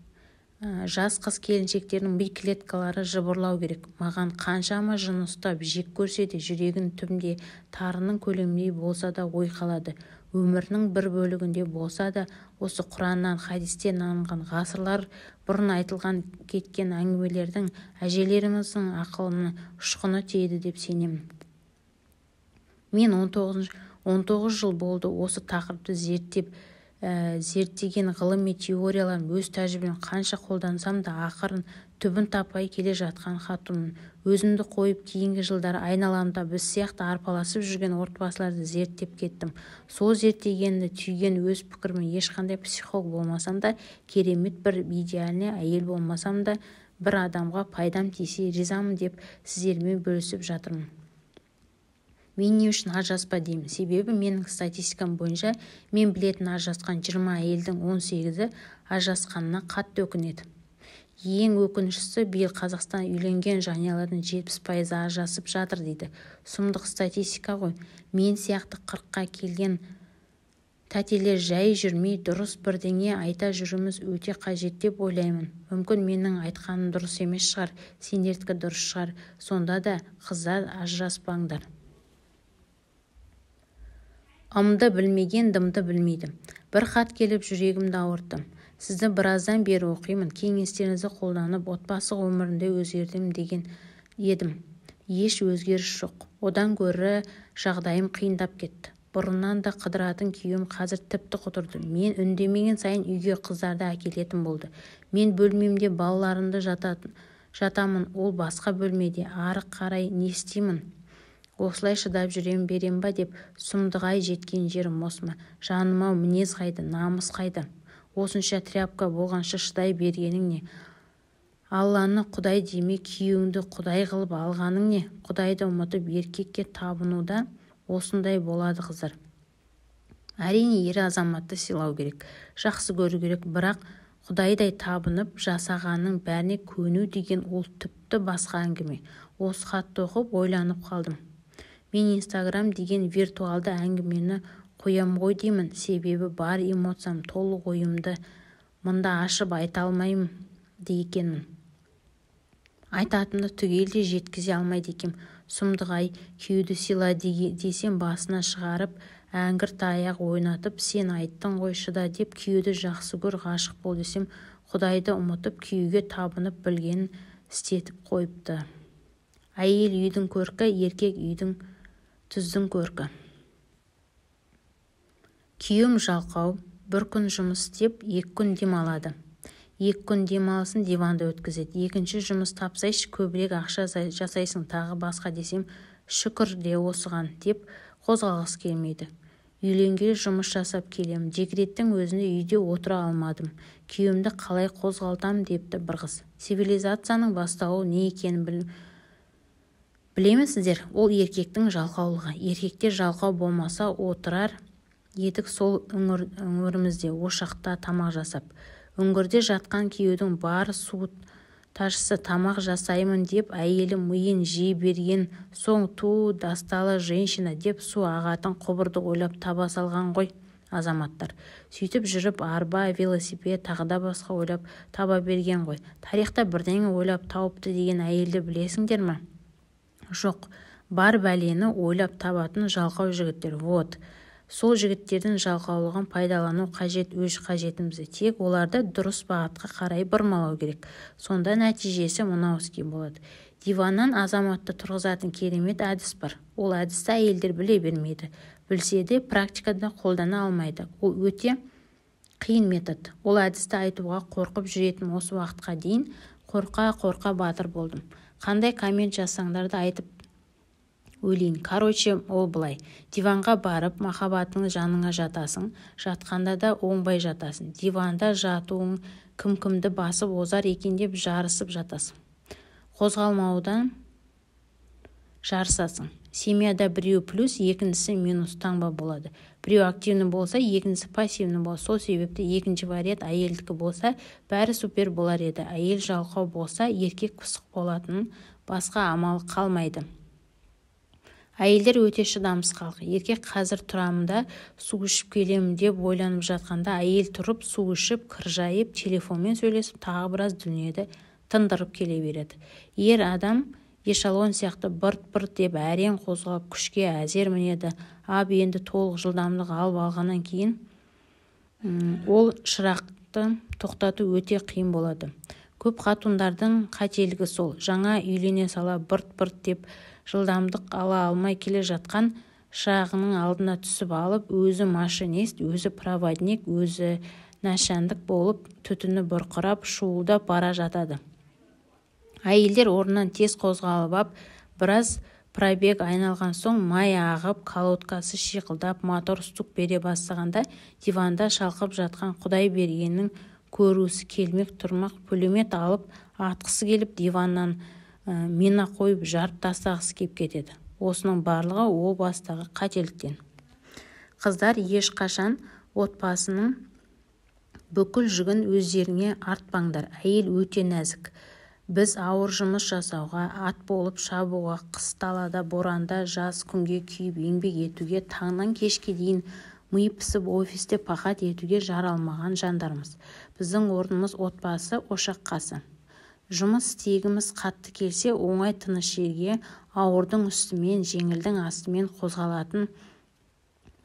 Жас қыз келіншектердің ми клеткалары жыбырлау керек. Маған қаншама жын ұстап жек көрсе де, жүрегін түбінде тарының көлеміндей болса да ой қалады. Өмірінің бір бөлігінде болса да осы Құраннан, хадистен алынған ғасырлар бұрын айтылған кеткен әңгімелердің әжелеріміздің ақылына ұшқыны тиеді деп сенемін. Мен 19 жыл болды осы тақырыпты зерттеген ғылыми теорияларын өз тәжірибем қанша қолдансам да ақырын түбін таппай келе жатқан хатымын. Өзімді қойып кейінгі жылдары айналамда біз сияқты арпаласып жүрген отбасыларды зерттеп кеттім. Сол зерттегенді түйген өз пікірмен ешқандай психолог болмасам да, керемет бір идеальный әйел болмасам да, бір адамға пайдам тисе ризамын деп сіздермен бөлісіп жатырмын. Мен не үшін ажыраспа деймін? Себебі менің статистикам бойынша мен білетін ажырасқан 20 әйелдің 18-і ажырасқанына қатты өкінеді. Ең өкініштісі, биыл Қазақстан үйленген жанұялардың 70% ажырасып жатыр дейді. Сұмдық статистика ғой. Мен сияқты 40-қа келген тәтелер жай жүрмей дұрыс бірдеңе айта жүруіміз өте қажет деп ойлаймын. Мүмкін менің айтқаным дұрыс емес шығар, сендердікі дұрыс шығар. Сонда да қыздар ажыраспаңдар. Ымды білмеген дымды білмейді. Бір хат келіп жүрегімді ауыртты. Сізді біраздан бері оқимын. Кеңестеріңізді қолданып, отбасы өмірінде өзгердім деген едім. Еш өзгеріс жоқ. Одан гөрі жағдайым қиындап кетті. Бұрыннан да қыдыратын күйеуім қазір тіпті құтырды. Мен үндемеген сайын үйге қыздарды әкелетін болды. Мен бөлмемде балаларымды жатамын, ол басқа бөлмеде. Ары қарай не істеймін? Осылай шыдап жүрем берем ба деп сұмдығай жеткен жерім осы ма? Жаным-ау, мінез қайда, намыс қайда? Осынша тряпка болғанша шыдай бергенің не? Алланы құдай демей күйеуіңді құдай қылып алғаның не? Құдайды ұмытып еркекке табынуда осындай болады қыздар. Әрине ер азаматты сыйлау керек, жақсы көру керек, бірақ құдайдай табынып жасағанның бәріне көну деген ол тіпті басқа әңгіме. Осы хатты оқып ойланып қалдым. Мен Инстаграм деген виртуалды әңгімені қоям ғой деймін. Себебі бар эмоциям, толық ойымды мында ашып айта алмаймын дейкенмін. Айтатынды түгелде жеткізе алмайды екем. Сұмдық-ай, күйеуді сыйла десем басына шығарып, әңгір таяқ ойнатып, сен айттың ғой шыда деп күйеуді жақсы көр, ғашық бол десем, құдайды ұмытып күйеуге табынып білгенін істетіп қойыпты. Әйел үйдің көркі, еркек үйдің түздің көркі. Күйеуім жалқау, бір күн жұмыс істеп, 2 күн демалады. 2 күн демалысын диванда өткізеді. Екінші жұмыс тапсайшы, көбірек ақша жасайсың тағы басқа десем, шүкір де осыған деп қозғалғысы келмейді. Үйленгелі жұмыс жасап келемін. Декреттің өзінде үйде отыра алмадым. Күйеуімді қалай қозғалтам депті бір қыз. Цивилизацияның бастауы не екенін білемісіздер? Ол еркектің жалқаулығы. Еркектер жалқау болмаса отырар едік сол үңгірімізде ошақта тамақ жасап. Үңгірде жатқан күйеудің бар суыташысы тамақ жасаймын деп әйелі миын жей берген соң ту дасталы женщина деп су ағатын құбырды ойлап таба салған ғой азаматтар. Сөйтіп жүріп арба, велосипед тағы да басқа ойлап таба берген ғой. Тарихта бірдеңе ойлап тауыпты деген әйелді білесіңдер ме? Жоқ, бар бәлені ойлап табатын жалқау жігіттер. Вот. Сол жігіттердің жалқаулығын пайдалану қажет, өз қажетімізді. Тек оларды дұрыс бағытқа қарай бұрмалау керек. Сонда нәтижесі мынау іске болады. Диваннан азаматты тұрғызатын керемет әдіс бар. Ол әдісті әйелдер біле бермейді. Білсе де практикада қолдана алмайды. Ол өте қиын метод. Ол әдісті айтуға қорқып жүретін осы уақытқа дейін қорқа батыр болдым. Қандай коммент жазсаңдар да айтып өлейін. Короче, ол былай. Диванға барып, махаббатың жаныңа жатасың. Жатқанда да оңбай жатасың. Диванда жатуың кім-кімді басып озар екен деп жарысып жатасың. Қозғалмаудан жарысасың. Семьяда біреу плюс, екіншісі минус таңба болады. Біреу активні болса, екіншісі пассивні болады. Сол себепті екінші вариант әйелдікі болса, бәрі супер болар еді. Әйел жалқау болса, еркек пысық болатынын басқа амалы қалмайды. Әйелдер өте шыдамсыз халық. Еркек қазір тұрамында су ішіп келемін деп ойланып жатқанда, әйел тұрып су ішіп, кіржайып, телефонмен сөйлесіп, тағы біраз дүниеді тындырып келе береді. Ер адам эшелон сияқты бырт-бырт деп әрең қозғалып күшке әзер мінеді. Енді толық жылдамдық алып алғаннан кейін ол шырақты тоқтату өте қиын болады. Көп қатындардың қателігі сол. Жаңа үйлене сала бырт-бырт деп жылдамдық ала алмай келе жатқан шырағының алдына түсіп алып, өзі машинист, өзі проводник, өзі нәшәндік болып, түтіні бұрқырап, шуылдап бара жатады. Әйелдер орнынан тез қозғалып ап, біраз пробег айналған соң май ағып, колодкасы шиқылдап, мотор стук бере бастағанда, диванда шалқып жатқан Құдай бергеннің көрусі келмек тұрмақ, пулемет алып атқысы келіп, диваннан мина қойып жарып тастағысы кеп кетеді. Осының барлығы о бастағы қателіктен. Қыздар ешқашан отбасының бүкіл жүгін өздеріңе артпаңдар. Әйел өте нәзік. Біз ауыр жұмыс жасауға, ат болып шабуға, қыс далада, боранда, жаз күнге күйіп еңбек етуге, таңнан кешке дейін ми пісіп офисте пақат етуге жаралмаған жандармыз. Біздің орнымыз отбасы ошақ-қасы. Жұмыс істегіміз қатты келсе, оңай тыныш жерге, ауырдың үстімен, жеңілдің астымен қозғалатын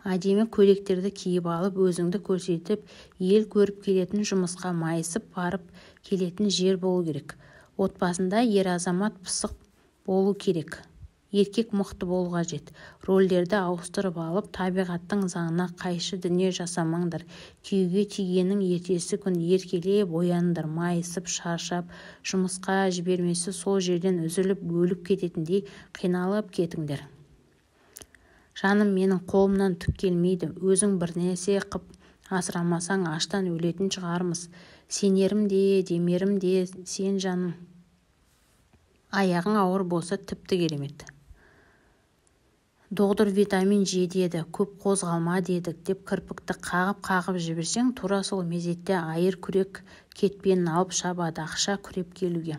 әдемі көйлектерді киіп алып, өзіңді көрсетіп, ел көріп келетін, жұмысқа майысып барып келетін жер болу керек. Отбасында ер азамат пысық болу керек. Еркек мықты болу қажет. Рөлдерді ауыстырып алып, табиғаттың заңына қайшы дүние жасамаңдар. Күйеуге тигеннің ертесі күн еркелеп ояныңдар, майысып, шаршап, жұмысқа жібермесі сол жерден үзіліп, өліп кететіндей қиналып кетіңдер. Жаным, менің қолымнан түк келмейді. Өзің бір нәрсе қып асырамасаң, аштан өлетін шығармыз. Сенерім де, демерім де, сен жаным. Аяғың ауыр болса тіпті керемет. Доғдыр витамин же деді, көп қозғалма дедік деп кірпікті қағып жіберсең, тура сол мезетте айыр күрек кетпенін алып шабады, ақша күреп келуге.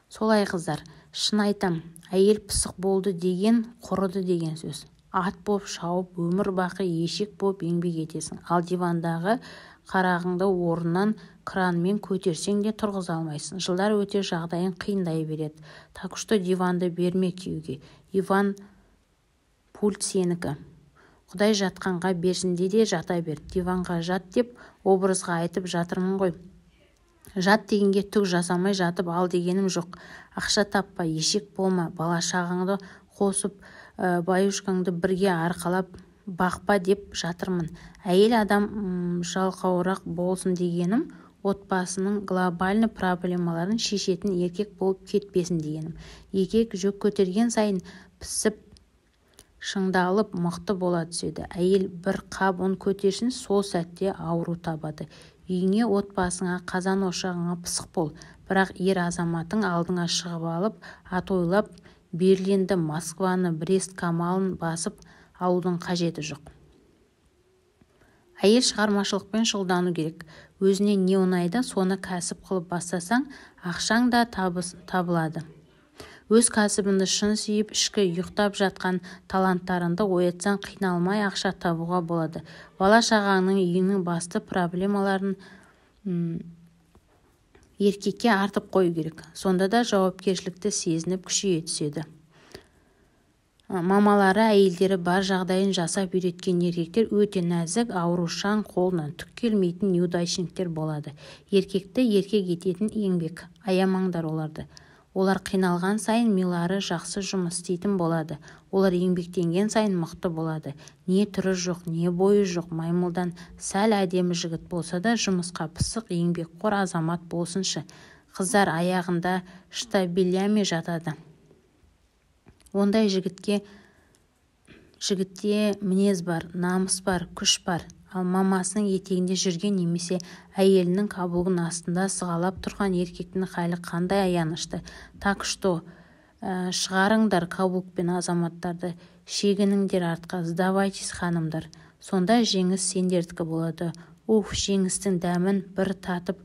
Солай қыздар, шын айтам, әйел пысық болды деген, құрыды деген сөз. Ат боп шауып, өмір бақи ешек боп еңбек етесің. Ал дивандағы қарағыңды орнынан кранмен көтерсең де тұрғыза алмайсың. Жылдар өте жағдайын қиындай береді. Так что диванды берме күйеуге. Диван пульт сенікі. Құдай жатқанға берсінде де жата бер. Диванға жат деп образға айтып жатырмын ғой. Жат дегенге түк жасамай жатып ал дегенім жоқ. Ақша таппа, ешек болма, бала шағаңды қосып, баюшкаңды бірге арқалап бақпа деп жатырмын. Әйел адам жалқауырақ болсын дегенім, отбасының глобальны проблемаларын шешетін еркек болып кетпесін дегенім. Еркек жүк көтерген сайын пісіп, шыңдалып, мықты бола түседі. Әйел бір қап ұн көтерсін, сол сәтте ауру табады. Үйіңе, отбасыңа, қазан ошағыңа пысық бол. Бірақ ер азаматың алдыңа шығып алып, атойлап, Берлинді, Москваны, Брест-Камалын басып алудың қажеті жоқ. Әйел шығармашылықпен шұғылдану керек. Өзіне не ұнайды, соны кәсіп қылып бастасаң, ақшаң да табылады. Өз кәсібіңді шын сүйіп, ішкі ұйықтап жатқан таланттарыңды оятсаң, қиналмай ақша табуға болады. Бала-шағаңның, үйіңнің басты проблемаларын еркекке артып қою керек. Сонда да жауапкершілікті сезініп күшейе түседі. Мамалары, әйелдері бар жағдайын жасап үйреткен еркектер өте нәзік, аурушаң, қолынан түк келмейтін неудачниктер болады. Еркекті еркек ететін еңбек. Аямаңдар оларды. Олар қиналған сайын милары жақсы жұмыс істейтін болады. Олар еңбектенген сайын мықты болады. Не түрі жоқ, не бойы жоқ, маймылдан сәл әдемі жігіт болса да жұмысқа пысық, еңбекқор азамат болсыншы. Қыздар аяғында штабелями жатады. Ондай жігітте мінез бар, намыс бар, күш бар. Ал мамасының етегінде жүрген немесе әйелінің каблугын астында сығалап тұрған еркектің халі қандай аянышты. Так что шығарыңдар каблукпен азаматтарды, шегініңдер артқа, сдавайтесь ханымдар. Сонда жеңіс сендердікі болады. Жеңістің дәмін бір татып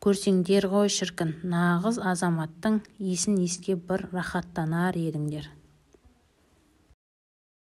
көрсеңдер ғой шіркін. Нағыз азаматтың исін еске бір рахаттанар едіңдер.